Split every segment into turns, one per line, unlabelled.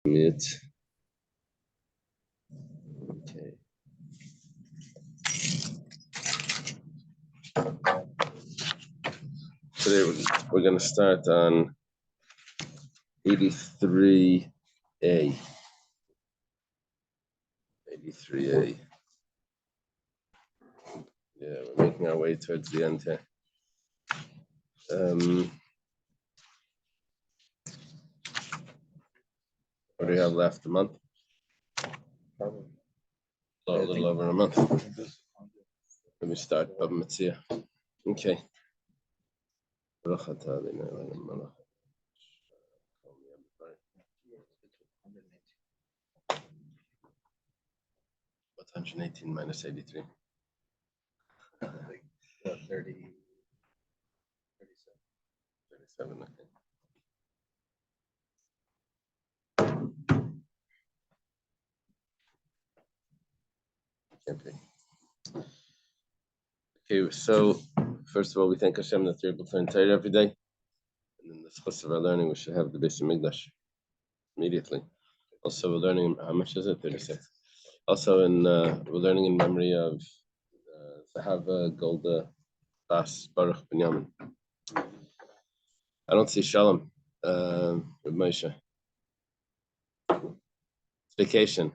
It. Okay. Today we're going to start on 83A. 83A. Yeah, we're making our way towards the end here. What do we have left? A month? Probably. A little over a month. Let me start. Okay. What, 118 minus 83? 37. 37, okay. Okay, so first of all, we thank Hashem that we're able to learn Torah every day. And in the course of our learning, we should have the Beis Hamikdash immediately. Also, we're learning, how much is it? 36. Also, we're learning in memory of Sahava Golda Bas Baruch Binyamin. I don't see Shalom with Moshe. It's vacation.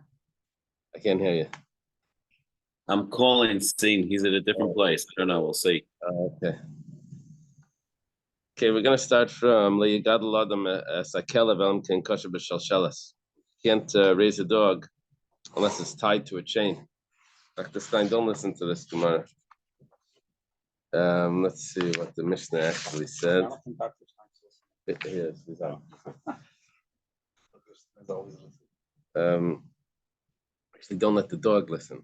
I can't hear you.
I'm calling, seeing he's at a different place. I don't know. We'll see.
Okay. Okay, we're going to start from Le'yigadol Adam Sakelev Elam Ken Kosher B'Shalshelas. You can't raise a dog unless it's tied to a chain. Dr. Stein, don't listen to this tomorrow. Let's see what the Mishnah actually said. Yes, he's on. Actually, don't let the dog listen.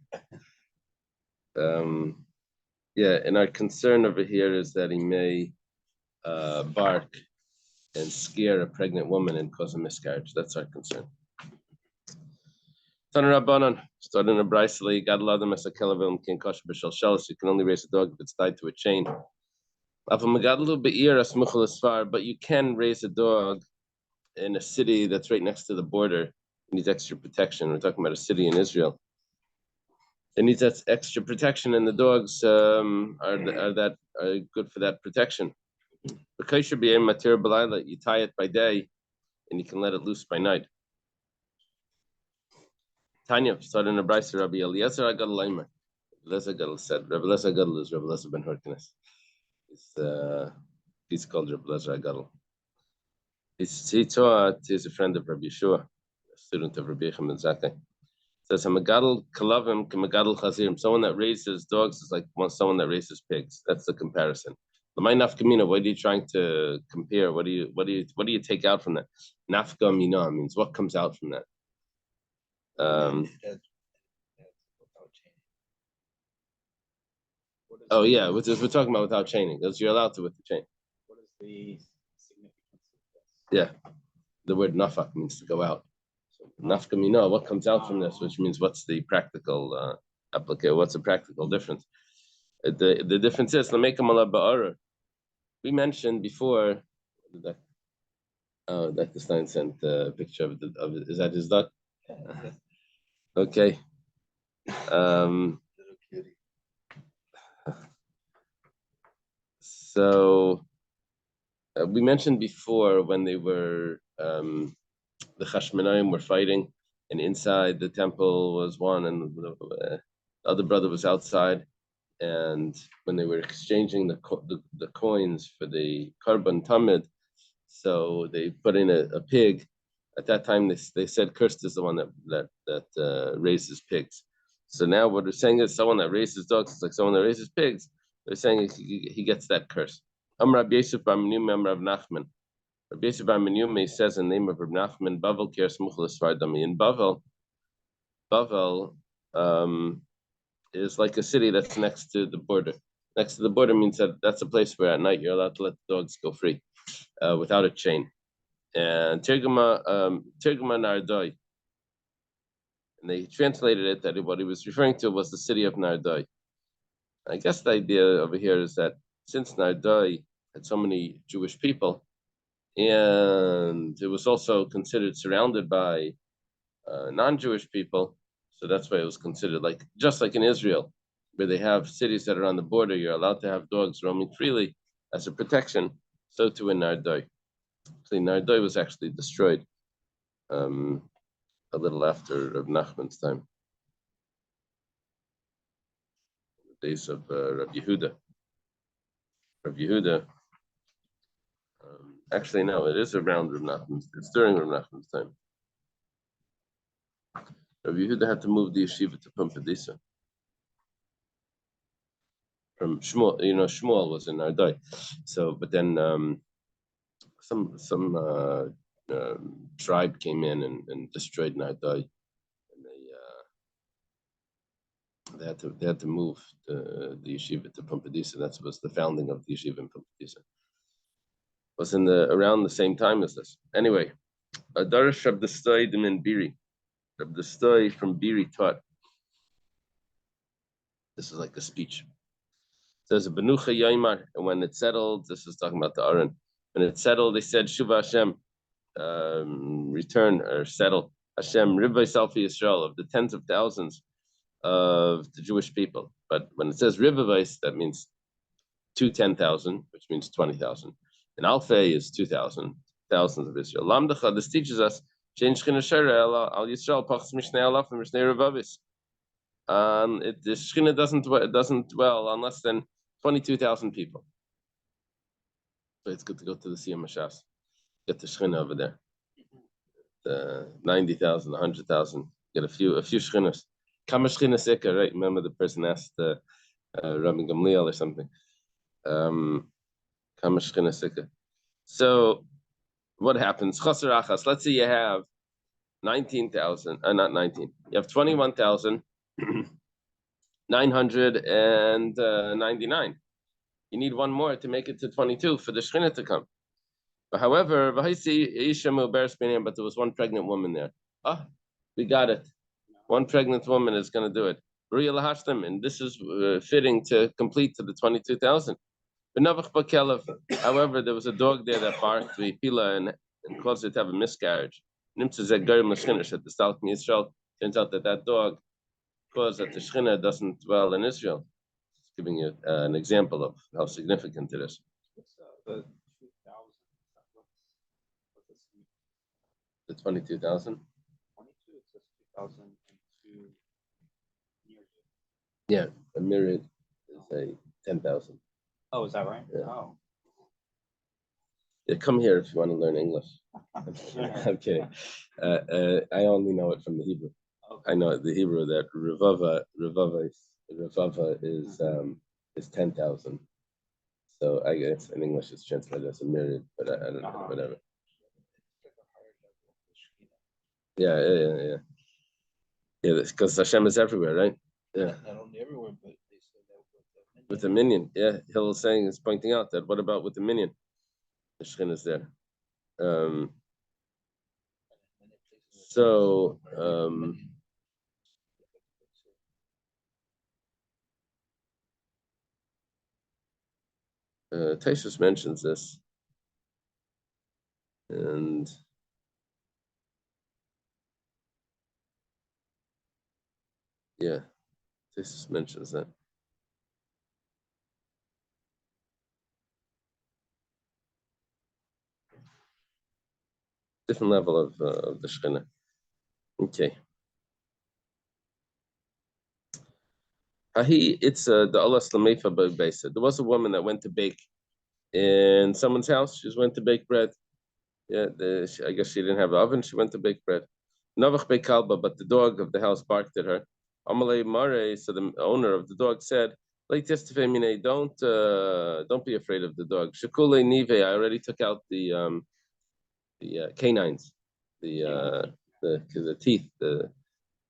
Yeah, and our concern over here is that he may bark and scare a pregnant woman and cause a miscarriage. That's our concern. Rabbanan, starting a brayso, God allowed them as a kelavim king kosher b'shalshelas. You can only raise a dog if it's tied to a chain. But you can raise a dog in a city that's right next to the border. It needs extra protection. We're talking about a city in Israel. It needs that extra protection, and the dogs are good for that protection. Because should be a material, you tie it by day, and you can let it loose by night. Tanya started in a brayso. Rabbi Eliezer Agadol Leimer. Eliezer Agadol said, Rabbi Eliezer Agadol is Rabbi Eliezer ben Hyrcanus. He's called Rabbi Eliezer Agadol. He's a friend of Rabbi Yeshua, a student of Rabbi Yechim ben Zakkai. Says, "Hamagadol kalavim kamagadol chazirim." Someone that raises dogs is like someone that raises pigs. That's the comparison. L'may nafka mina. What are you trying to compare? What do you take out from that? Nafka mina means what comes out from that. Oh yeah, we're talking about without chaining, because you're allowed to with the chain.
What is the significance of this?
Yeah, the word nafak means to go out. So nafka mina, what comes out from this, which means what's the practical application? What's the practical difference? The difference is we mentioned before. Dr. Stein sent a picture of it. Is that his dog? Okay. So we mentioned before when they were the Chashmonaim were fighting, and inside the temple was one, and the other brother was outside. And when they were exchanging the coins for the Karban Tamid, so they put in a pig. At that time, they said cursed is the one that raises pigs. So now what they're saying is someone that raises dogs is like someone that raises pigs. They're saying he gets that curse. Rabbi Yosef bar Menumeh Rav Nachman. Rabbi Yosef bar Menumeh says in the name of Rav Nachman, Bavel Ker Smuch L'Sfardami. In Bavel is like a city that's next to the border. Next to the border means that's a place where at night you're allowed to let the dogs go free without a chain. And Tirguma Nardoi. And they translated it that what he was referring to was the city of Nardoi. I guess the idea over here is that since Nardoi had so many Jewish people, and it was also considered surrounded by non-Jewish people. So that's why it was considered like, just like in Israel, where they have cities that are on the border, you're allowed to have dogs roaming freely as a protection. So too in Nardoi. So Nardoi was actually destroyed a little after Reb Nachman's time, the days of Reb Yehuda. Reb Yehuda. Actually, no, it is around Reb Nachman's. It's during Reb Nachman's time. Reb Yehuda had to move the yeshiva to Pumbedisa. From Shmuel, Shmuel was in Nardoi. So, but then some tribe came in and destroyed Nardoi, and they had to move the yeshiva to Pumbedisa. That was the founding of the yeshiva in Pumbedisa. Was in around the same time as this. Anyway, Darish Reb Destoi Dimin Biri. Reb Destoi from Biri taught. This is like a speech. There's a Benucha Yaimar, and when it settled, this is talking about the Aron. When it settled, they said, Shuva Hashem, return or settle. Hashem, Ribbai Salfi Yisrael, of the tens of thousands of the Jewish people. But when it says Ribbai, that means 10,000, which means 20,000. And Alfei is 2,000, thousands of Israel. Lamdacha, this teaches us, change al Yisrael, Pachs Mishnei Alaf and Mishnei Revavis. The Shechina doesn't dwell on less than 22,000 people. So it's good to go to the Siyam Mashas, get the Shechina over there. The 90,000, 100,000, get a few Shechinas. Kamma Shechina Sika, right? Remember the person asked Rabbi Gamliel or something. Kamma Shechina Sika. So what happens? Chasar Achas. Let's say you have 19,000, not 19. You have 21,999. You need one more to make it to 22 for the Shechina to come. But however, but there was one pregnant woman there. We got it. One pregnant woman is going to do it. And this is fitting to complete to the 22,000. However, there was a dog there that barked and caused it to have a miscarriage. Turns out that dog caused that the Shechina doesn't dwell in Israel. Just giving you an example of how significant it is.
The 2,000.
The 22,000?
22, it says 2,002 near you.
Yeah, a myriad is a 10,000.
Oh, is that right?
Yeah.
Oh.
Yeah, come here if you want to learn English. I'm kidding. I only know it from the Hebrew.
Okay.
I know the Hebrew that Revava is 10,000. So I guess in English it's translated as a myriad, but I don't know, whatever. Yeah. Yeah, because Hashem is everywhere, right? Yeah.
Not only everywhere, but they said that
with the minion. Yeah, Hill is saying, is pointing out that what about with the minion? The Shechin is there. Taisus mentions this, and yeah, Taisus mentions that. Different level of the Shekhinah. Okay. It's the Allah Slamefa Besa. There was a woman that went to bake in someone's house. She just went to bake bread. Yeah, I guess she didn't have an oven. She went to bake bread. Navach Bekalba, but the dog of the house barked at her. Amalei Mare, so the owner of the dog said, don't be afraid of the dog. Shakule Nive, I already took out the canines, the teeth, the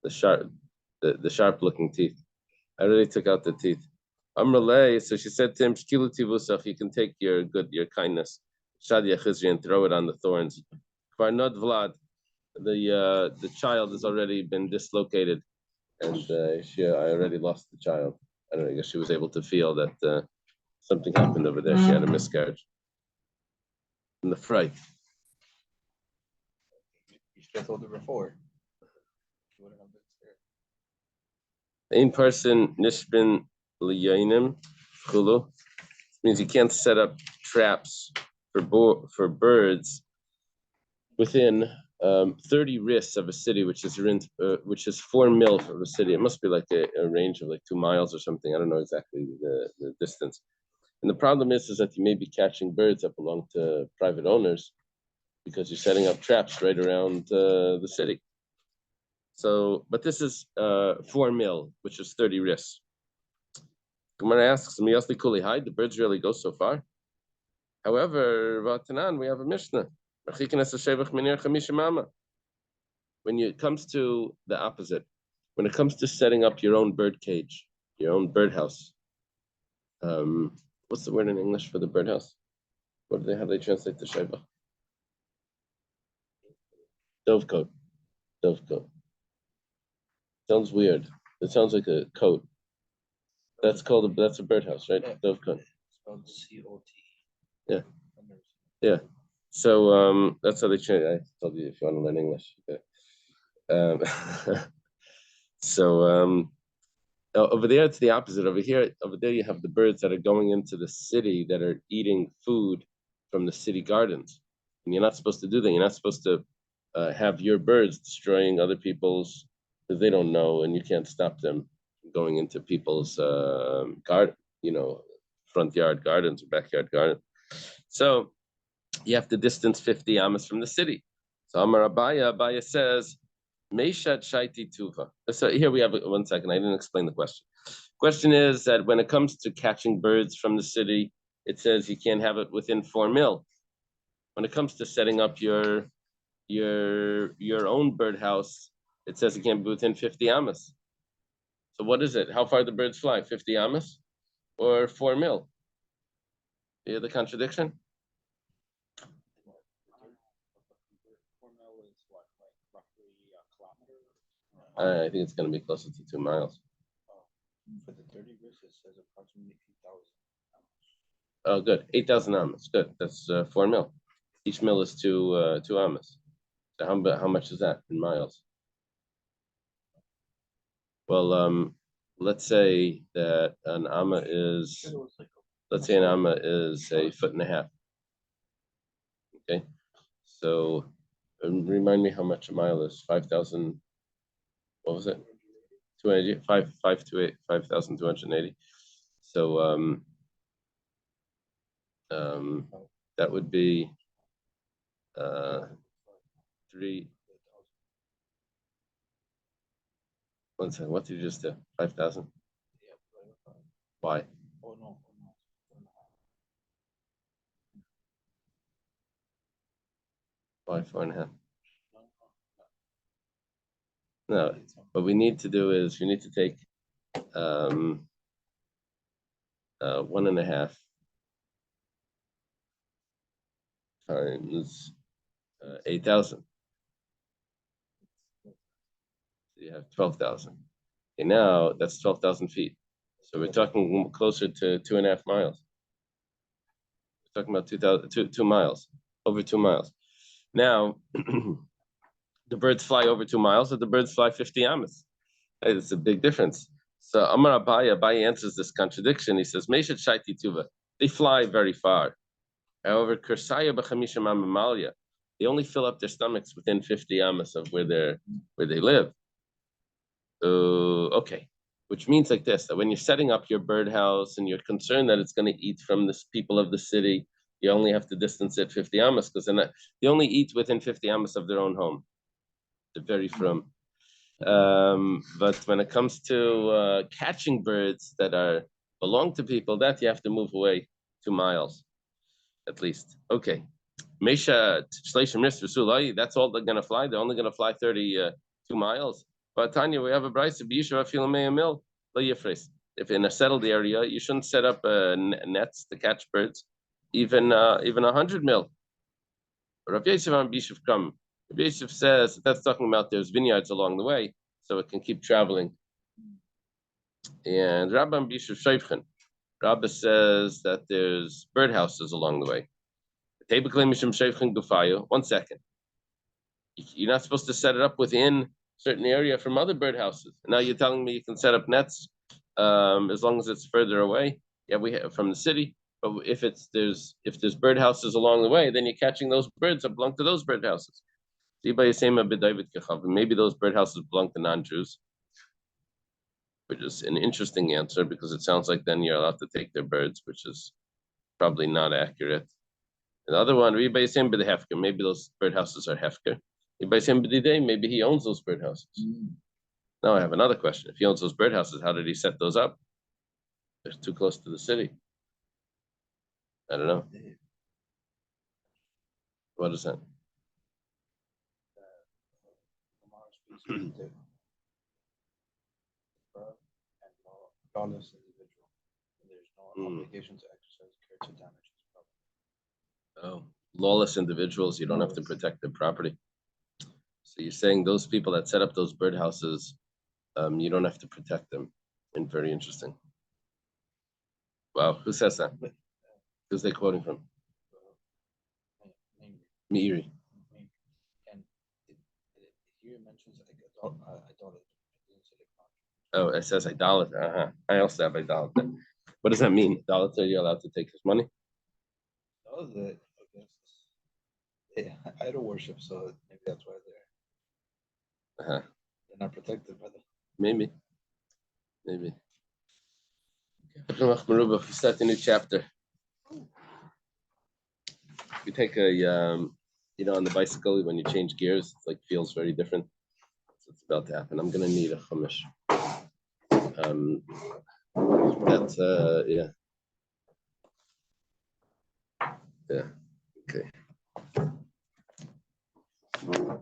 sharp looking teeth. I already took out the teeth. Amrale, so she said to him, you can take your kindness, Shadia Chizri, and throw it on the thorns. Kvarnod Vlad, the child has already been dislocated, and I already lost the child. I don't know, I guess she was able to feel that something happened over there. She had a miscarriage. And the fright.
I told her before. She wouldn't have been scared.
In person nishbin liyanim chulu means you can't set up traps for birds within 30 risks of a city, which is 4 mil from a city. It must be like a range of like 2 miles or something. I don't know exactly the distance. And the problem is that you may be catching birds that belong to private owners because you're setting up traps right around the city. So, but this is 4 mil, which is 30 risks. Gemara asks, the birds really go so far? However, Vatanan, we have a Mishnah. When it comes to the opposite, when it comes to setting up your own bird cage, your own birdhouse, what's the word in English for the birdhouse? How do they translate the sheva? Dovecote. Dovecote. Sounds weird. It sounds like a coat. That's a birdhouse, right?
Yeah.
Dovecote.
Spelled C-O-T.
Yeah. Yeah. So that's how they change. I told you if you want to learn English. Okay. So over there it's the opposite. Over there you have the birds that are going into the city that are eating food from the city gardens, and you're not supposed to do that. You're not supposed to have your birds destroying other people's, because they don't know, and you can't stop them from going into people's front yard gardens or backyard gardens. So you have to distance 50 amas from the city. So Amar Abaya says, Meishat Shaiti Tuva. So here we have 1 second. I didn't explain the question. Question is that when it comes to catching birds from the city, it says you can't have it within 4 mil. When it comes to setting up your own birdhouse, it says it can't be within 50 amas. So what is it? How far the birds fly? 50 amas or 4 mil? You hear the contradiction?
4 mil is what, like roughly a kilometer?
I think it's going to be closer to 2 miles.
For the 30 verses, it says approximately 8,000.
Oh, good. 8,000 amas. Good. That's 4 mil. Each mil is 2 amas. So how much is that in miles? Well, let's say that an amma is, let's say an amma is 1.5 feet. Okay. So remind me how much a mile is. 5,000. What was it? 280. 5,280. So that would be 3. 1 second. What did you just do? 5,000. Why?
Oh, no.
Why 4.5? No, what we need to do is we need to take 1.5 times 8,000. So you have 12,000. Okay, now that's 12,000 feet. So we're talking closer to 2.5 miles. We're talking about 2 miles, over 2 miles. Now, the birds fly over 2 miles, or the birds fly 50 amas. Hey, it's a big difference. So Amar Abaye answers this contradiction. He says, Meshet Shaiti Tuva. They fly very far. However, Kursaya b'chamisha mamalia, they only fill up their stomachs within 50 amas of where they live. Okay, which means like this: that when you're setting up your birdhouse and you're concerned that it's going to eat from the people of the city, you only have to distance it 50 amas, because they only eat within 50 amas of their own home. They're very from. But when it comes to catching birds that belong to people, that you have to move away 2 miles, at least. Okay. Mesha Shleishim Nis Rasulai, that's all they're gonna fly. They're only gonna fly 32 miles. But Tanya, we have a brayse b'yishuv afilu me'ah mil lo yifres. If in a settled area, you shouldn't set up nets to catch birds, even 100 mil. Rav Yosef on B'yishuv Kam. Rav Yosef says that's talking about there's vineyards along the way, so it can keep traveling. And Rabban B'yishuv Shayfchen. Rabba says that there's birdhouses along the way. 1 second. You're not supposed to set it up within certain area from other birdhouses. Now you're telling me you can set up nets as long as it's further away. Yeah, we have from the city. But if there's birdhouses along the way, then you're catching those birds that belong to those birdhouses. Maybe those birdhouses belong to non-Jews, which is an interesting answer because it sounds like then you're allowed to take their birds, which is probably not accurate. The other one, maybe those birdhouses are hefker. Maybe he owns those birdhouses. Now I have another question. If he owns those birdhouses, how did he set those up? They're too close to the city. I don't know. What is that?
Lawless individual. There's no obligation to exercise care to damage his property.
Oh, lawless individuals, you don't have to protect their property. So you're saying those people that set up those birdhouses, you don't have to protect them. And very interesting. Wow, who says that? Who's they quoting from? Meiri.
And here it mentions idolatry.
Oh, it says idolater. I also have idolater. What does that mean? Idolater, you're allowed to take his money?
No, that I guess they idol worship, so maybe that's why they're not protected by them.
Maybe. We start a new chapter. We take a on the bicycle when you change gears, it's like feels very different. So it's about to happen. I'm gonna need a chumash. That's yeah. Okay.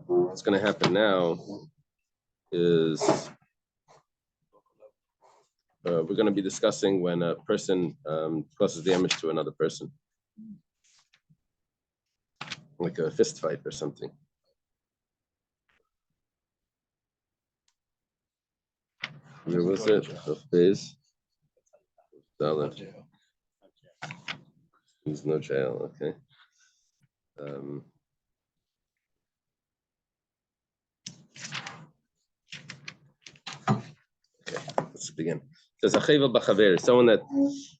What's gonna happen now is we're gonna be discussing when a person causes damage to another person, like a fist fight or something. Where was it? There's no jail. Okay. Let's begin. Says someone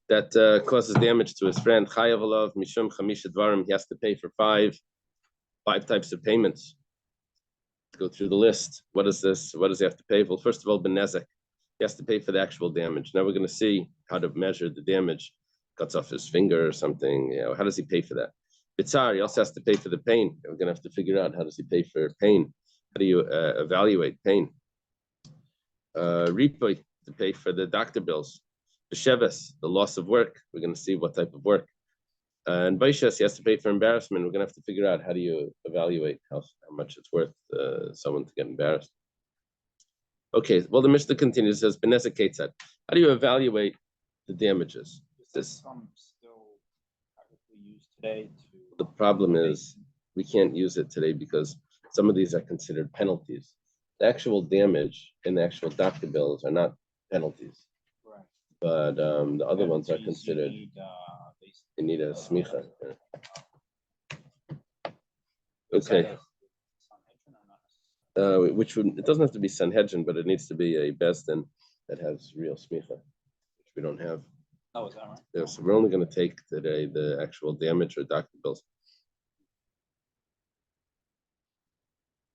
that causes damage to his friend, chayav alav mishum chamisha dvarim, he has to pay for five types of payments. Let's go through the list. What is this? What does he have to pay? Well, first of all, benezek. He has to pay for the actual damage. Now we're going to see how to measure the damage. Cuts off his finger or something. How does he pay for that? Bitzar, he also has to pay for the pain. We're going to have to figure out how does he pay for pain. How do you evaluate pain? Ripoy, to pay for the doctor bills. Besheves, the loss of work. We're going to see what type of work. And Baishas, he has to pay for embarrassment. We're going to have to figure out how do you evaluate how much it's worth someone to get embarrassed. Okay, well, the Mishnah continues, says, Benezek Ketzad. How do you evaluate the damages?
Some still practically used today
The problem is we can't use it today because some of these are considered penalties. The actual damage and the actual doctor bills are not penalties.
Right.
But the other ones are considered,
You
need a smicha. Okay. Which would, it doesn't have to be Sanhedrin, but it needs to be a Besdin that has real smicha, which we don't have.
Oh, is that right?
Yeah, so we're only going to take today the actual damage or doctor bills.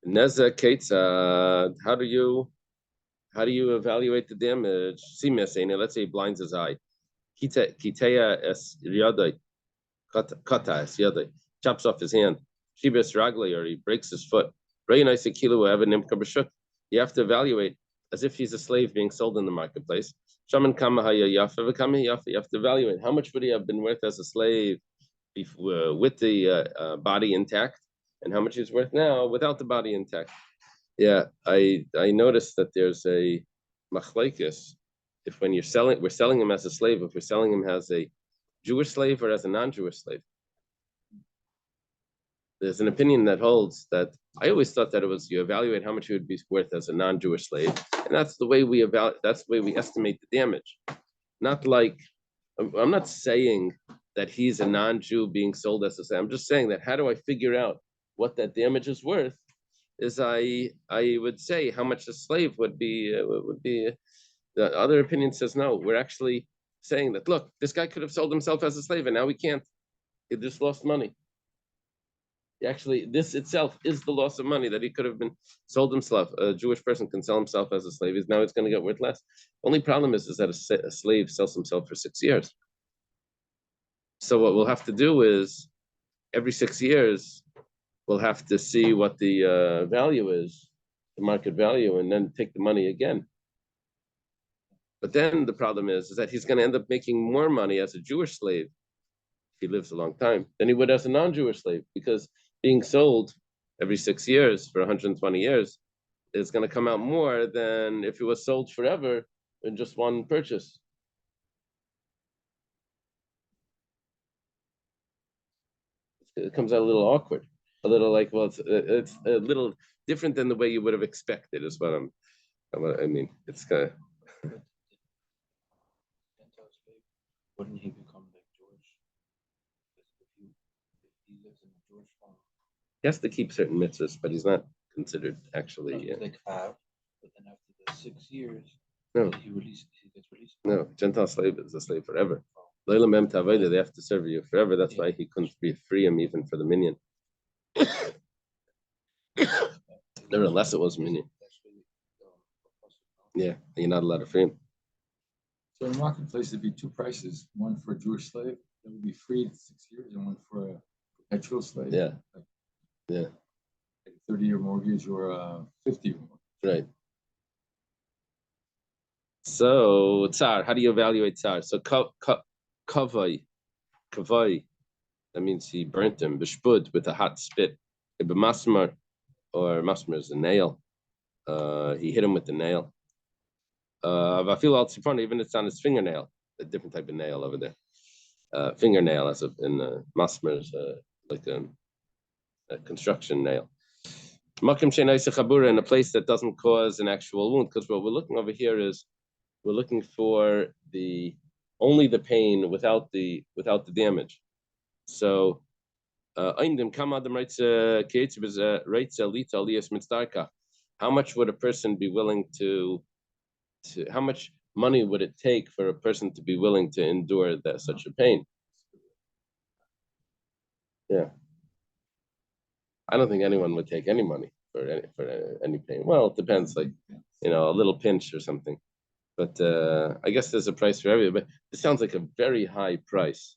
Nezek Ketzad, how do you evaluate the damage? Let's say he blinds his eye. Kiteya es yadai, kata es yadai, chops off his hand. Shibes ragli, or he breaks his foot. You have to evaluate as if he's a slave being sold in the marketplace. You have to evaluate how much would he have been worth as a slave with the body intact, and how much he's worth now without the body intact. Yeah, I noticed that there's a machlekes. If when we're selling him as a slave, if we're selling him as a Jewish slave or as a non-Jewish slave. There's an opinion that holds that I always thought that it was you evaluate how much he would be worth as a non-Jewish slave, and that's the way we estimate the damage. Not like I'm not saying that he's a non-Jew being sold as a slave. I'm just saying that how do I figure out what that damage is worth is I would say how much a slave would be. The other opinion says no. We're actually saying that look, this guy could have sold himself as a slave, and now he can't. He just lost money. Actually, this itself is the loss of money that he could have been sold himself. A Jewish person can sell himself as a slave. Now it's going to get worth less. Only problem is that a slave sells himself for 6 years. So what we'll have to do is every 6 years, we'll have to see what the value is, the market value, and then take the money again. But then the problem is that he's going to end up making more money as a Jewish slave if he lives a long time than he would as a non-Jewish slave, because being sold every 6 years for 120 years is going to come out more than if it was sold forever in just one purchase. It comes out a little awkward, a little like, well, it's a little different than the way you would have expected, is what I mean. It's kind of.
Wouldn't he become like Jewish? If he lives in a Jewish farm.
He has to keep certain mitzvahs, but he's not considered actually.
Like half, but then after the 6 years,
No,
he gets released.
no, Gentile slave is a slave forever. Leila Mem Taveda, they have to serve you forever. That's why he couldn't free him even for the minion. Nevertheless, it was minion. Yeah, you're not allowed to free him.
So in the marketplace, there'd be two prices: one for a Jewish slave that would be freed 6 years, and one for a perpetual slave.
Yeah,
like,
yeah,
like a 30-year mortgage or a 50-year mortgage.
right. So tsar, how do you evaluate tsar? So kavai, that means he burnt him. Bishpud, with a hot spit. Masmar, or masmar is a nail. He hit him with the nail. Vafil al tzipron, even it's on his fingernail, a different type of nail over there. Fingernail, as in masmar is like a construction nail. Makim she'naisa chabura, in a place that doesn't cause an actual wound, because what we're looking over here is we're looking for only the pain without the damage. So how much would a person be willing to how much money would it take for a person to be willing to endure such a pain? Yeah, I don't think anyone would take any money for any pain. Well, it depends, like, a little pinch or something. But I guess there's a price for everything. But it sounds like a very high price.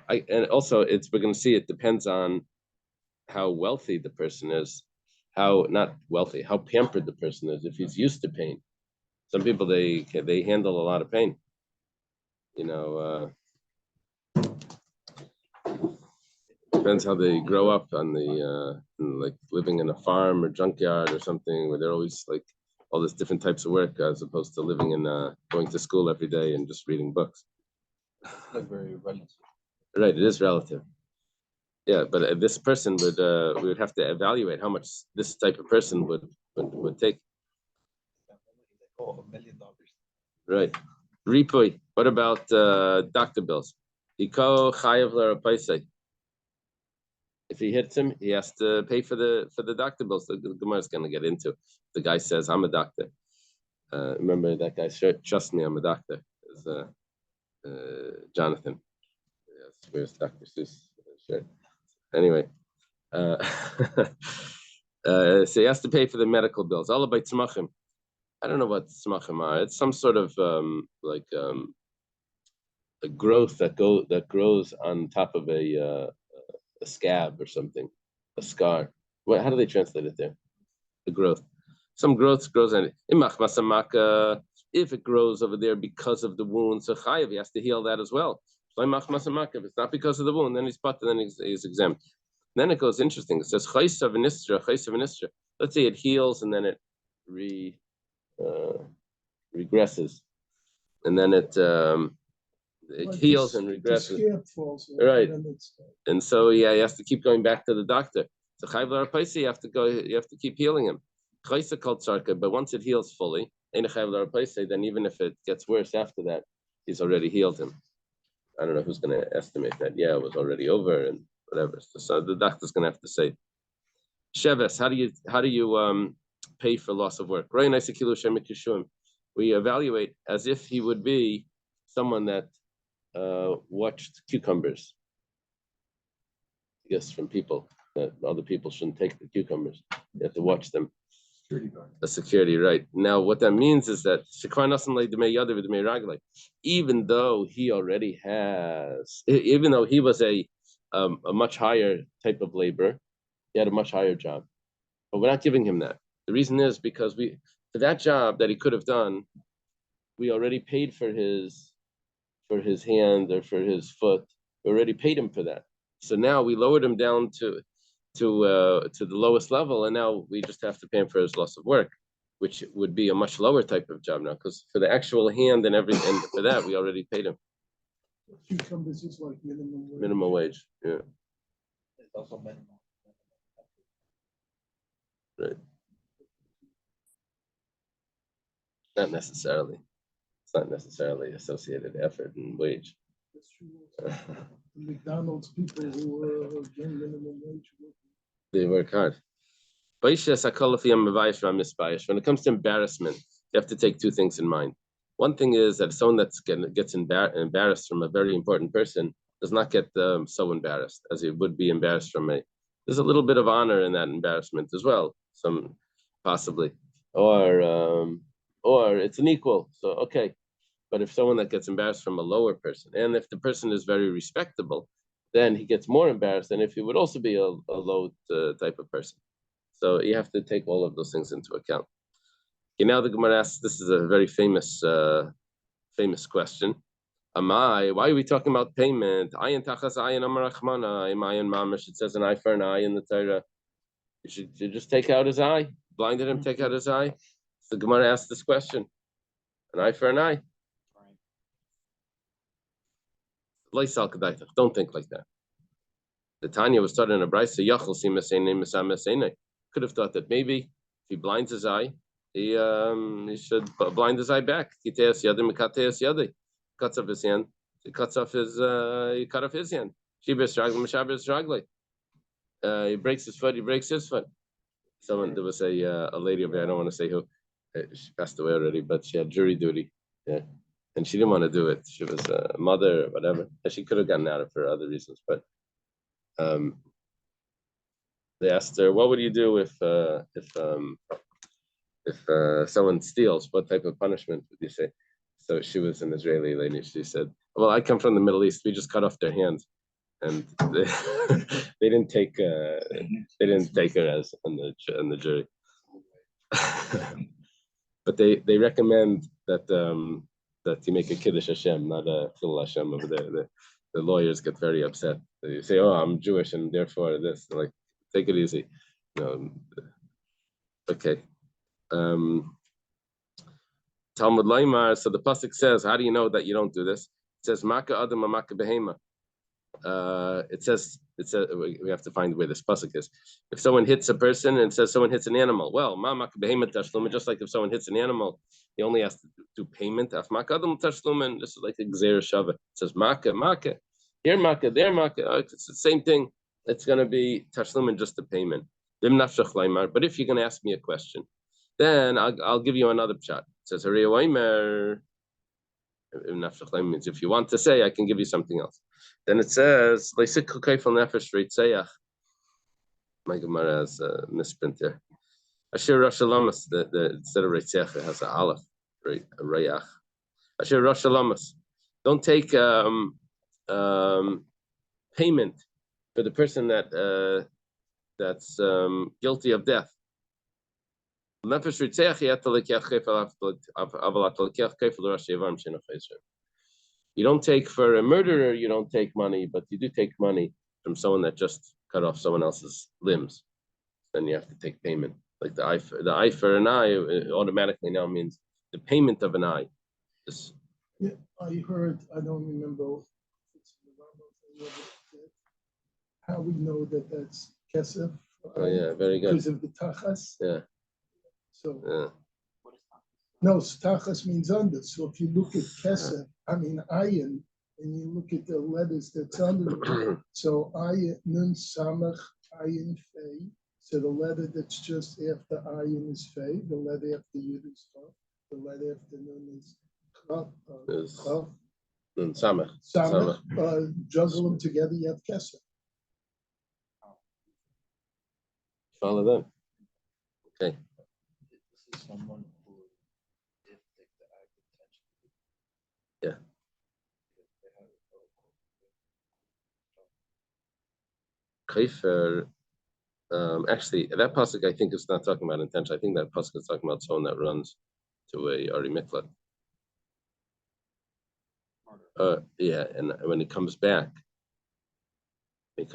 And also, we're going to see it depends on how wealthy the person is, how pampered the person is. If he's used to pain, some people they handle a lot of pain. Depends how they grow up on like living in a farm or junkyard or something, where they're always like all these different types of work, as opposed to living in going to school every day and just reading books.
Like very relative.
Right, it is relative. Yeah, but this person we would have to evaluate how much this type of person would take.
Oh, $1 million.
Right. Ripui. What about doctor bills? If he hits him, he has to pay for the doctor bills. The Gemara is going to get into. The guy says, "I'm a doctor." Remember that guy? Trust me, I'm a doctor. Is Jonathan? Yes, where's Dr. Seuss? Sure. Anyway, so he has to pay for the medical bills. All about tzmachim. I don't know what tzmachim are. It's some sort of a growth that grows on top of a scab or something, a scar. How do they translate it there? The growth. Some growth grows on it. If it grows over there because of the wound, so chayav, he has to heal that as well. If it's not because of the wound, then he's put, then he's exempt. Then it goes interesting. It says chaysa v'nistra. Let's say it heals and then it regresses, and then it heals and regresses. Right, and so he has to keep going back to the doctor. So chayv l'arapaisa, you have to keep healing him. Chaysa called sarka, but once it heals fully, then even if it gets worse after that, he's already healed him. I don't know who's going to estimate that. Yeah, it was already over and whatever. So the doctor's going to have to say. Sheves, how do you pay for loss of work? We evaluate as if he would be someone that watched cucumbers. Yes, from people that other people shouldn't take the cucumbers. You have to watch them.
Security guard.
A security, right? Now, what that means is that even though he already has, even though he was a much higher type of labor, he had a much higher job, but we're not giving him that. The reason is because for that job that he could have done, we already paid for his hand or for his foot. We already paid him for that. So now we lowered him down to the lowest level, and now we just have to pay him for his loss of work, which would be a much lower type of job now, because for the actual hand and everything, for that we already paid him.
Cucumbers is like minimum wage.
Minimum wage, yeah.
It's also minimum.
Right. Not necessarily. It's not necessarily associated effort and wage.
That's true. The McDonald's people who are getting minimum wage.
They work hard. When it comes to embarrassment, you have to take two things in mind. One thing is that someone that gets embarrassed from a very important person does not get so embarrassed as he would be embarrassed from a. There's a little bit of honor in that embarrassment as well, some possibly, or it's an equal. So okay, but if someone that gets embarrassed from a lower person, and if the person is very respectable, then he gets more embarrassed than if he would also be a low type of person. So you have to take all of those things into account. Okay, now the Gemara asks, this is a very famous question. Why are we talking about payment? Ayin tachas ayin amar rachmana, ayin mamash. It says an eye for an eye in the Torah. You should just take out his eye. Blinded him, take out his eye. So the Gemara asks this question. An eye for an eye. Don't think like that. The Tanya was taught in a brayso. Could have thought that maybe if he blinds his eye, he should blind his eye back. Cuts off his hand. He cut off his hand. He breaks his foot. He breaks his foot. There was a lady over there. I don't want to say who. She passed away already, but she had jury duty. Yeah. And she didn't want to do it. She was a mother or whatever. And she could have gotten out of it for other reasons. But they asked her, "What would you do if someone steals? What type of punishment would you say?" So she was an Israeli lady. She said, "Well, I come from the Middle East. We just cut off their hands, and they, they didn't take her as on the jury." But they recommend that you make a Kiddush Hashem, not a Chilul Hashem over there. The lawyers get very upset. They say, "Oh, I'm Jewish, and therefore this." Like, take it easy. No. Okay. Talmud Laimar. So the pasuk says, "How do you know that you don't do this?" It says, "Maka Adam Maka Behema." It says we have to find where this pasuk is. If someone hits a person and it says someone hits an animal, well, just like if someone hits an animal, he only has to do payment. And this is like a gzeira shava. It says maka, here maka, there maka. It's the same thing. It's going to be tashlumin, just a payment. But if you're going to ask me a question, then I'll give you another shot. It says means if you want to say, I can give you something else. Then it says, my Gemara has a misprint there. Asher Rosh Halamas, instead of Reitzeach, it has an aleph, Rayach. Asher Rosh Halamas. Don't take payment for the person that's guilty of death. You don't take for a murderer, you don't take money, but you do take money from someone that just cut off someone else's limbs. Then you have to take payment. Like the eye for an eye automatically now means the payment of an eye.
Yeah, I heard, I don't remember how we know that that's kesef.
Oh yeah, very good.
Because of the tachas.
Yeah.
So
yeah.
No, tachas means under. So if you look at kesef, ayin, and you look at the letters that's under it, so ayin nun samach ayin fei So the letter that's just after ayin is fey, the letter after yud is tav, the letter after nun is kaf,
Is
kaf,
samach.
samach. Juggle them together, you have kesef.
Follow them. Okay.
This is someone who did take the act intentionally.
Yeah. Kaifer, actually, that pasuk I think is not talking about intention. I think that pasuk is talking about someone that runs to a Ari Miklat. Yeah, and when he comes back, at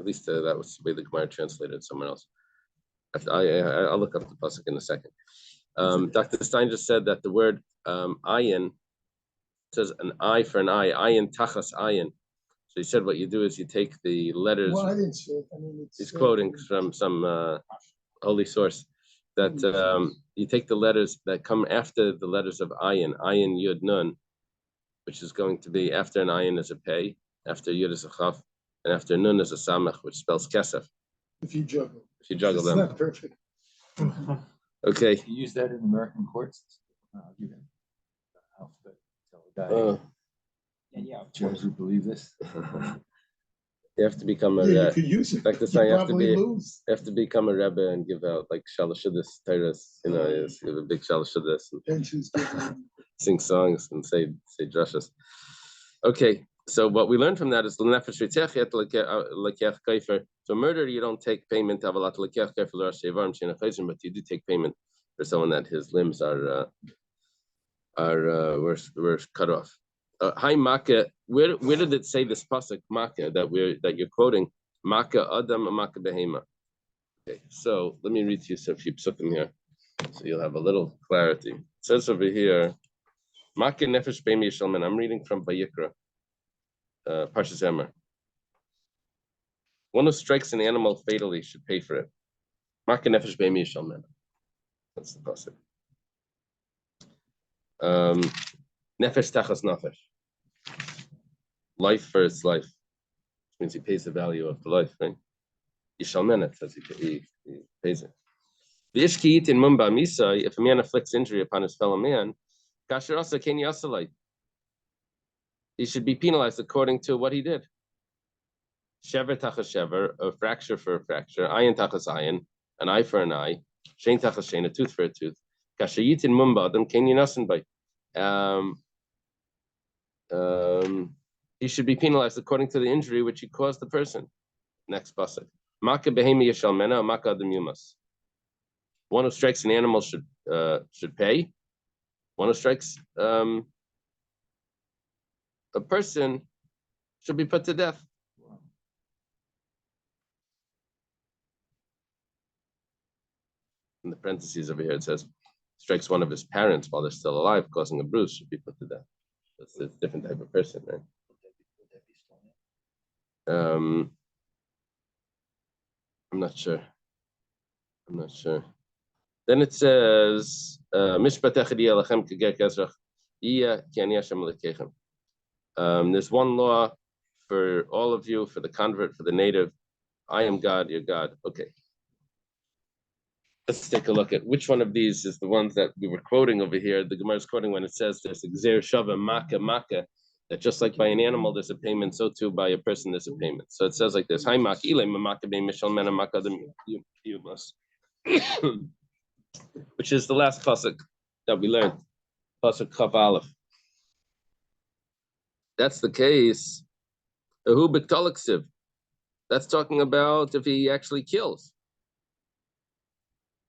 least that was the way the Gemara translated it somewhere else. I'll look up the pasuk in a second. Dr. Stein just said that the word ayin says an eye for an eye, ayin tachas ayin. So he said what you do is you take the letters.
Well, I didn't say it. I mean,
He's quoting from some holy source that you take the letters that come after the letters of ayin, yud nun, which is going to be after an ayin is a pei, after yud is a chaf, and after nun is a samach, which spells kesef.
If you juggle.
If you juggle
It's
them.
not perfect.
Okay.
You use that in American courts? I'll give you the alphabet. Tell a guy, judge, you believe this?
You have to become a
Yeah, you could use it.
like the
You
sign. You
probably lose.
have to become a rebbe and give out like shalashudas, tyrus. You know, give a big shalashudas and
Pensions given.
sing songs and say drushes. Okay, so what we learned from that is l'nefesh ritzech yet lekech kaifer. So murder, you don't take payment avalat lekech kaifer l'rash shevarim she'ena chayzim, but you do take payment for someone that his limbs were cut off. Hi Maka, where did it say this pasuk Maka that you're quoting? Maka Adam and Maka Behema. Okay, so let me read to you a few psukim here, so you'll have a little clarity. It says over here, Maka Nefesh Be'emi Yishalmen. I'm reading from Vayikra, Parshas Emer. One who strikes an animal fatally should pay for it. Maka Nefesh Be'emi Yishalmen. That's the pasuk. Nefesh Tachas Nefesh. Life for its life, which means he pays the value of the life, right? Yishalmen, says he pays it. The ishkiit in Mumba Misa, if a man afflicts injury upon his fellow man, kasher asa ken yasalai, he should be penalized according to what he did. Shever tachas shever, a fracture for a fracture, ayin tachas ayin, an eye for an eye, shein tachas shein, a tooth for a tooth. Kasher yit in Mumba adam ken yinasan by. He should be penalized according to the injury which he caused the person. Next pasuk. Maka behemi yashalmena, maka adam yumas. One who strikes an animal should pay. One who strikes a person should be put to death. In the parentheses over here it says, strikes one of his parents while they're still alive, causing a bruise, should be put to death. That's a different type of person, right? I'm not sure. Then it says, there's one law for all of you, for the convert, for the native. I am God, your God. Okay. Let's take a look at which one of these is the ones that we were quoting over here. The Gemara is quoting when it says there's a gzer shava maka, that just like by an animal there's a payment, so too by a person there's a payment. So it says like this: Hi maka ilay maka be mishal mena maka you must, which is the last pasuk that we learned, pasuk Chav Aleph. That's the case. Who b'ktoliksiv? That's talking about if he actually kills.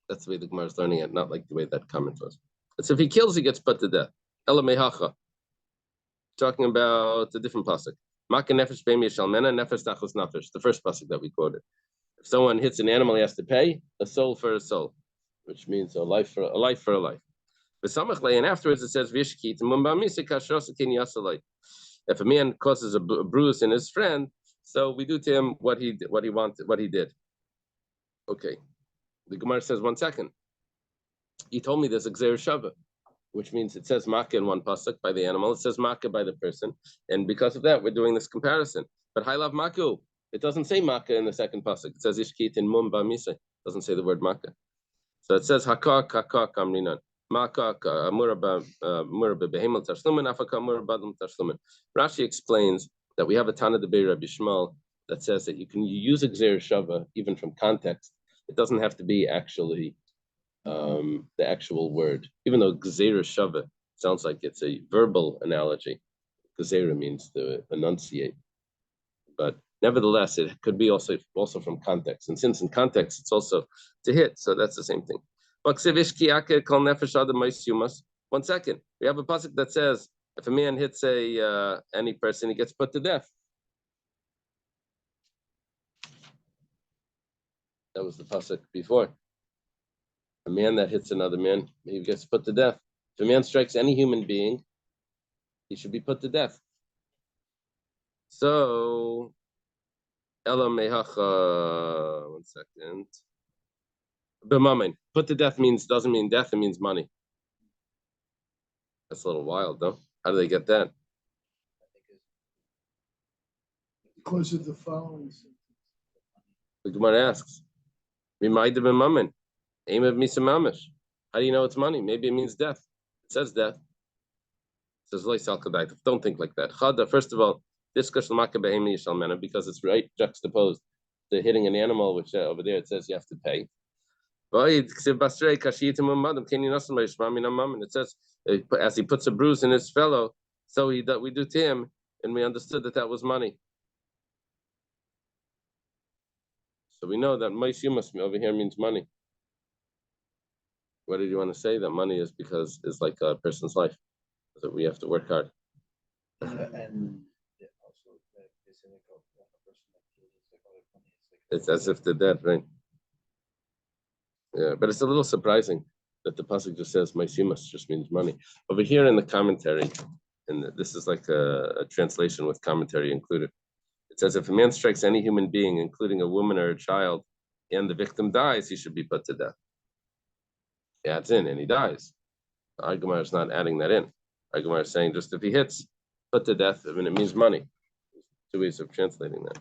That's the way the Gemara is learning it, not like the way that comment was. It's if he kills, he gets put to death. Ela mehacha. Talking about a different pasuk. Maka nefesh be'emi shalmena nefesh tachos nefesh. The first pasuk that we quoted. If someone hits an animal, he has to pay a soul for a soul, which means a life for a life. And afterwards it says vishkit mumba misik hashrosakin yasalai. If a man causes a bruise in his friend, so we do to him what he did. Okay. The Gemara says, 1 second. He told me there's a gzer shava, which means it says maka in one pasuk by the animal, it says maka by the person, and because of that, we're doing this comparison. But I love maku. It doesn't say makkah in the second pasuk. It says ishkit in mum ba'misa. It doesn't say the word makkah. So it says hakak amrinan. Rashi explains that we have a Tana de Beir Rabbi Shmuel that says that you can use a gzeir shava even from context. It doesn't have to be actually the actual word, even though gzeir shava sounds like it's a verbal analogy. Gzeira means to enunciate, but nevertheless, it could be also from context. And since in context it's also to hit, so that's the same thing. 1 second. We have a pasuk that says if a man hits any person, he gets put to death. That was the pasuk before. A man that hits another man, he gets put to death. If a man strikes any human being, he should be put to death. So, Ela mehacha. 1 second. B'mamen. Put to death doesn't mean death, it means money. That's a little wild, though. How do they get that?
Because of the following sentence.
The Gemara asks, "Remind of a mammon, aim of misa mamish." How do you know it's money? Maybe it means death. It says death. It says loy salkadait. Don't think like that. Chada. First of all, this because it's right juxtaposed to hitting an animal, which over there it says you have to pay. It says as he puts a bruise in his fellow, so we do to him, and we understood that was money. So we know that Maishumas over here means money. What did you want to say? That money is because it's like a person's life. That we have to work hard.
And also they say like a person that kills like other money.
It's as if they're dead, right? Yeah, but it's a little surprising that the pasuk just says Maishumas just means money. Over here in the commentary, and this is like a translation with commentary included. It says if a man strikes any human being, including a woman or a child, and the victim dies, he should be put to death. Yeah, it's in, and he dies. Gemara is not adding that in. Gemara is saying just if he hits, put to death, it means money. Two ways of translating that.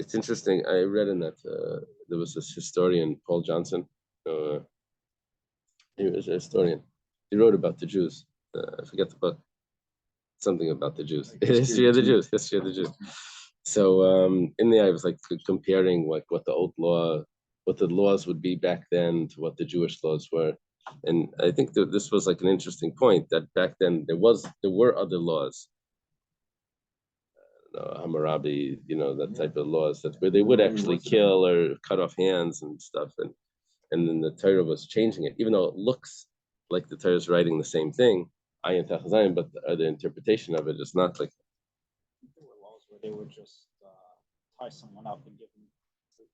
It's interesting. I read in that there was this historian, Paul Johnson. He was a historian. He wrote about the Jews. I forget the book. Something about the Jews. History of the Jews. So in there, I was like comparing like what the laws would be back then to what the Jewish laws were, and I think that this was like an interesting point that back then there were other laws, Hammurabi, that type of laws where they would actually kill or cut off hands and stuff, and then the Torah was changing it, even though it looks like the Torah is writing the same thing, ayin tachzayin, but the interpretation of it is not like.
There were laws where they would just tie someone up and give them the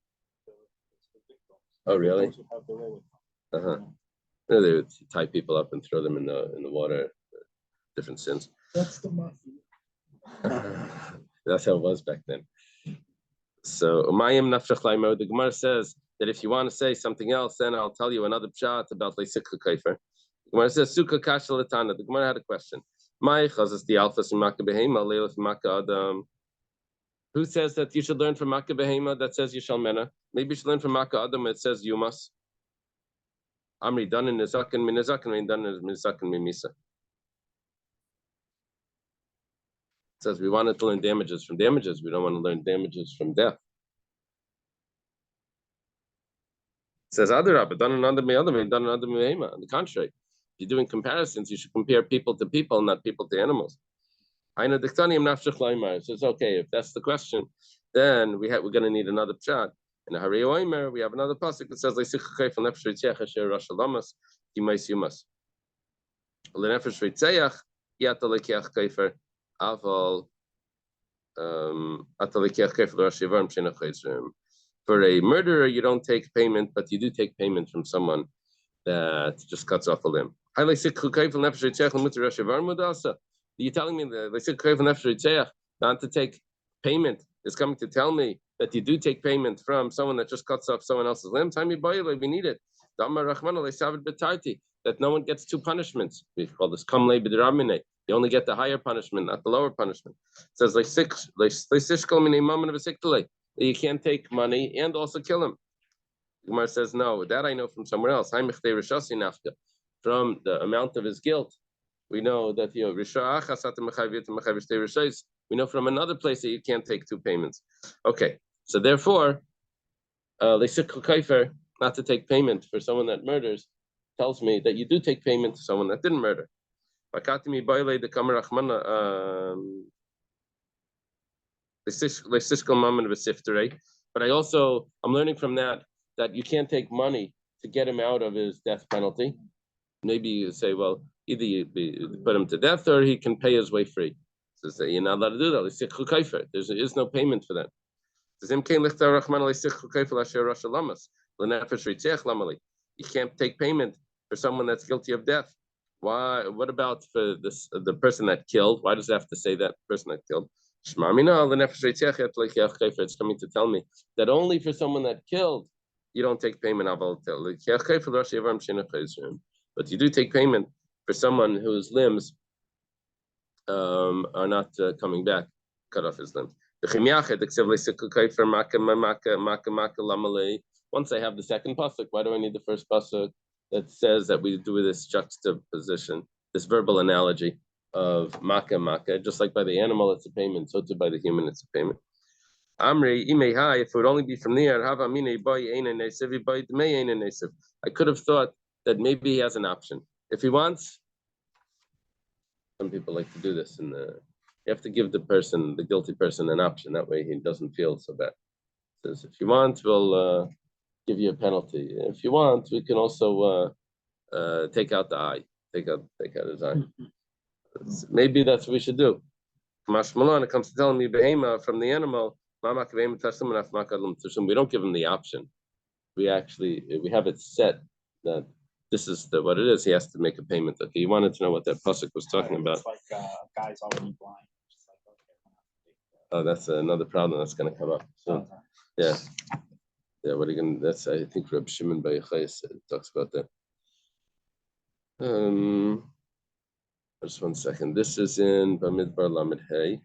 victims.
Oh, really?
Those would have the wherewithal.
They would tie people up and throw them in the water. Different sins.
That's the mafia.
That's how it was back then. So Umayim Nafshach Laimo, the Gemara says that if you want to say something else, then I'll tell you another pshat about Leisikha Kaifer. The Gemara says Sukkah Kasha Latana. The Gemara had a question. Who says that you should learn from Makkah Behema that says Yishal Mena? Maybe you should learn from Makkah Adam that says you must. Amri done in Nizakan min Nizakan min done in Nizakan min Misa. It says we wanted to learn damages from damages. We don't want to learn damages from death. It says Adarabba done another me done another Behema. On the contrary, if you're doing comparisons, you should compare people to people, not people to animals. So it's okay, if that's the question, then we're going to need another pshat. In the Harei Oimer, we have another pasuk that says for a murderer, you don't take payment, but you do take payment from someone that just cuts off a limb. Are you telling me that not to take payment is coming to tell me that you do take payment from someone that just cuts off someone else's limb? We need it. That no one gets two punishments. We call this kamle b'deramine. You only get the higher punishment, not the lower punishment. It says you can't take money and also kill him. Gemara says no. That I know from somewhere else. From the amount of his guilt, we know that we know from another place that you can't take two payments. Okay, so therefore, not to take payment for someone that murders tells me that you do take payment to someone that didn't murder. But I'm learning from that you can't take money to get him out of his death penalty. Maybe you say, well, either you put him to death or he can pay his way free. So you're not allowed to do that. There is no payment for that. You can't take payment for someone that's guilty of death. Why? What about for the person that killed? Why does it have to say that person that killed? It's coming to tell me that only for someone that killed, you don't take payment. But you do take payment for someone whose limbs are not coming back, cut off his limbs. Once I have the second pasuk, why do I need the first pasuk that says that we do this juxtaposition, this verbal analogy of maka? Just like by the animal, it's a payment, so too by the human, it's a payment. Amri, if it would only be from there, I could have thought that maybe he has an option. If he wants, some people like to do this, and you have to give the guilty person, an option. That way he doesn't feel so bad. It says, if you want, we'll give you a penalty. If you want, we can also take out the eye, take out his eye. Maybe that's what we should do. Mashmalon, it comes to telling me behema from the animal. We don't give him the option. We have it set that this is what it is. He has to make a payment. Okay, you wanted to know what that pasuk was talking about.
It's like guy's already blind. Just like, okay,
oh, that's another problem that's going to come up. So, yeah. What are you going? That's I think Reb Shimon Bar Yochai talks about that. Just 1 second. This is in Bamidbar Lamed Hey.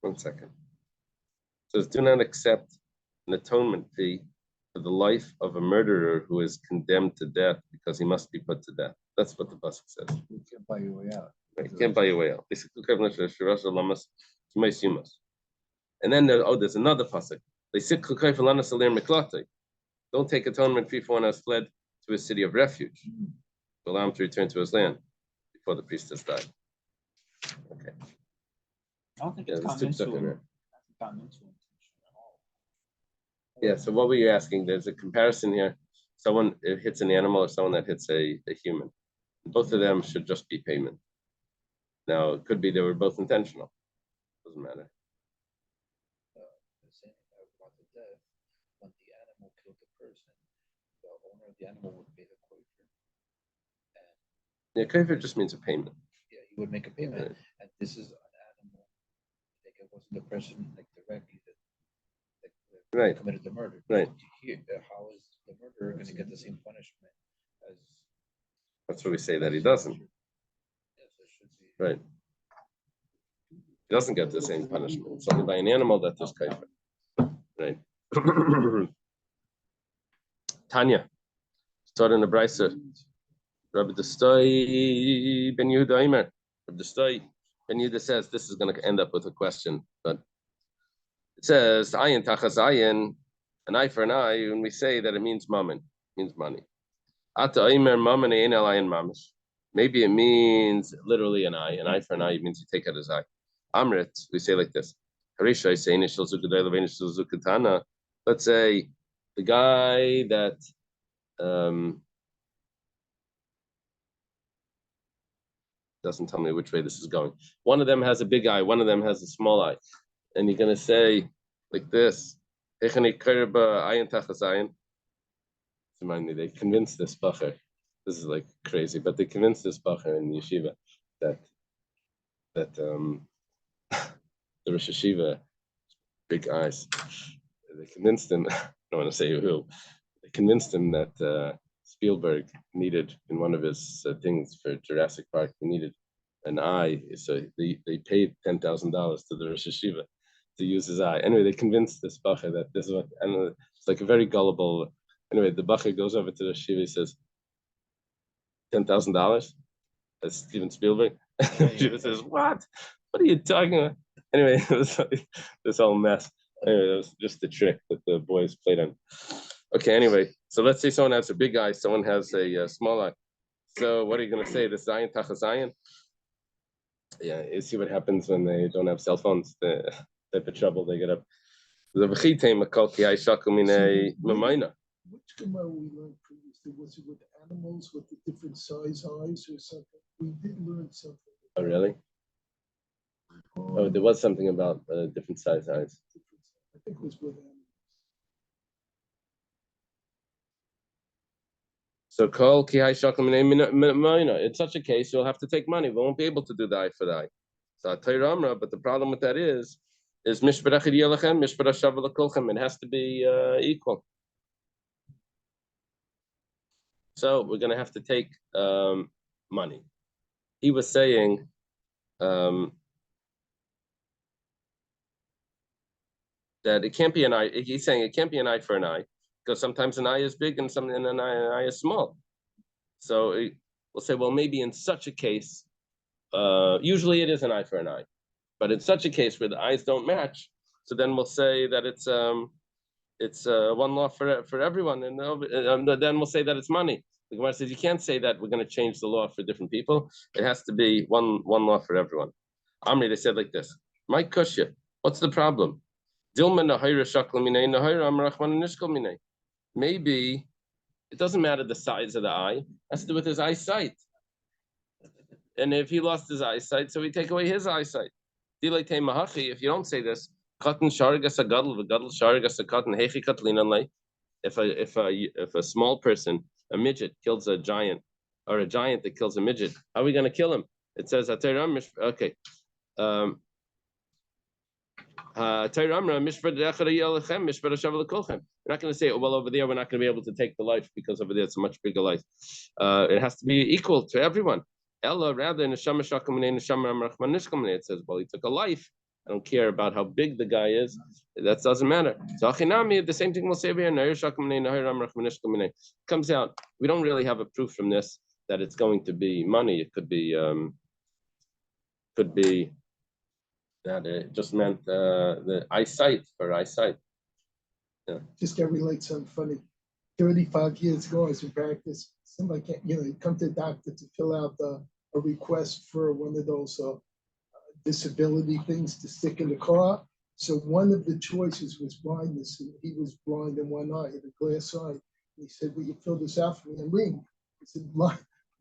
One second. It says, do not accept an atonement fee for the life of a murderer who is condemned to death because he must be put to death. That's what the pasuk says.
You can't buy your way out.
Right. You can't buy your way out. And then there's another pasuk. Don't take atonement fee for one who has fled to a city of refuge. To allow him to return to his land before the priest has died. Okay.
I don't think it's gotten into it at all.
Yeah, so what were you asking? There's a comparison here. Someone hits an animal or someone that hits a human. Both of them should just be payment. Now, it could be they were both intentional. Doesn't matter.
When the animal killed the person, the owner of the animal would pay the kofer.
Yeah, kofer just means a payment.
Yeah, he would make a payment.
Right.
And this is an animal, like it wasn't the person like directly that
Right.
committed the murder.
Right.
How is the murderer going to get the same punishment as?
That's what we say that he doesn't.
Yes, it should be.
Right. He doesn't get the same punishment. It's only by an animal that there's kofer. Right. Tanya, start in the Brisa. Rabbi Destoi Ben Yehuda Aimer. Rabbi Destoi Ben Yehuda says this is going to end up with a question, but it says ayin tachas ayin, an eye for an eye. When we say that, it means mammon, means money. Ata Aimer mammon ein el ayin mamish. Maybe it means literally an eye for an eye. It means you take out his eye. Amrit, we say like this. Let's say the guy that doesn't tell me which way this is going. One of them has a big eye, one of them has a small eye. And you're going to say like this. So remind me, they convinced this bacher. This is like crazy, but they convinced this bacher in yeshiva that the Rosh Yeshiva, big eyes. They convinced him. I don't want to say who. They convinced him that Spielberg needed in one of his things for Jurassic Park. He needed an eye, so they paid $10,000 to the Rosh Yeshiva to use his eye. Anyway, they convinced this bacher that this is what, and it's like a very gullible. Anyway, the bacher goes over to the Rosh Yeshiva. He says, $10,000. That's Steven Spielberg. Yeshiva says, "What? What are you talking about?" Anyway, it was like this whole mess. Anyway, it was just a trick that the boys played on. Okay, anyway, so let's say someone has a big eye, someone has a small eye. So what are you going to say? The Zion, Tacha Zion? Yeah, you see what happens when they don't have cell phones, the type of trouble they get up.
Which Gemara we learned previously? Was it with animals with the different size eyes or something? We did learn something.
Oh, really? Oh, there was something about different size eyes.
I think it was with animals.
So call ki hai shakal minay. In such a case, you'll have to take money. We won't be able to do the eye for the eye. So Torah Amra, but the problem with that is mishparachid yelachem, mishparach shav l'kolchem. It has to be equal. So we're going to have to take money. He was saying that it can't be an eye. He's saying it can't be an eye for an eye because sometimes an eye is big and an eye is small. So we'll say, well, maybe in such a case, usually it is an eye for an eye, but in such a case where the eyes don't match, so then we'll say that it's one law for everyone, and then we'll say that it's money. The Gemara says you can't say that we're going to change the law for different people. It has to be one law for everyone. Amri, they said like this: my kushya, what's the problem? Maybe it doesn't matter the size of the eye; it has to do with his eyesight. And if he lost his eyesight, so we take away his eyesight. If you don't say this, if a small person, a midget, kills a giant, or a giant that kills a midget, how are we going to kill him? It says, okay. We're not going to say, oh, well, over there we're not going to be able to take the life because over there it's a much bigger life. It has to be equal to everyone. Ella, rather, it says, well, he took a life. I don't care about how big the guy is. That doesn't matter. So the same thing we'll say here. Comes out. We don't really have a proof from this that it's going to be money. It could be that it just meant the eyesight for eyesight. Yeah.
Just to relate something funny. 35 years ago, I was in practice. Somebody can't, you come to the doctor to fill out a request for one of those disability things to stick in the car. So one of the choices was blindness. And he was blind in one eye, had a glass eye. He said, "Will you fill this out for me?" And ring. I said,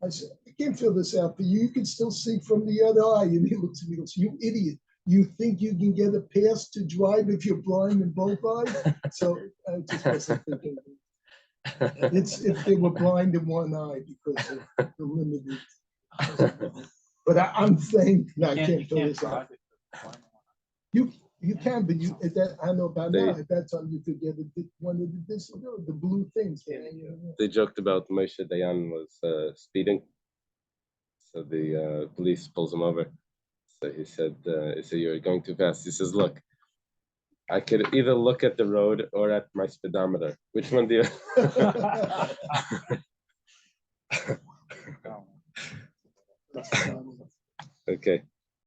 I said, "I can't fill this out for you. You can still see from the other eye." And he looks at me and goes, "You idiot. You think you can get a pass to drive if you're blind in both eyes?" So I just wasn't thinking. It's if they were blind in one eye because of the limited. But I'm saying I can't fill this out. You can, but I know about now. At that time, you could get one of the blue things.
They joked about Moshe Dayan was speeding, so the police pulls him over. So he said, "You're going too fast." He says, "Look, I could either look at the road or at my speedometer. Which one do you?" Okay.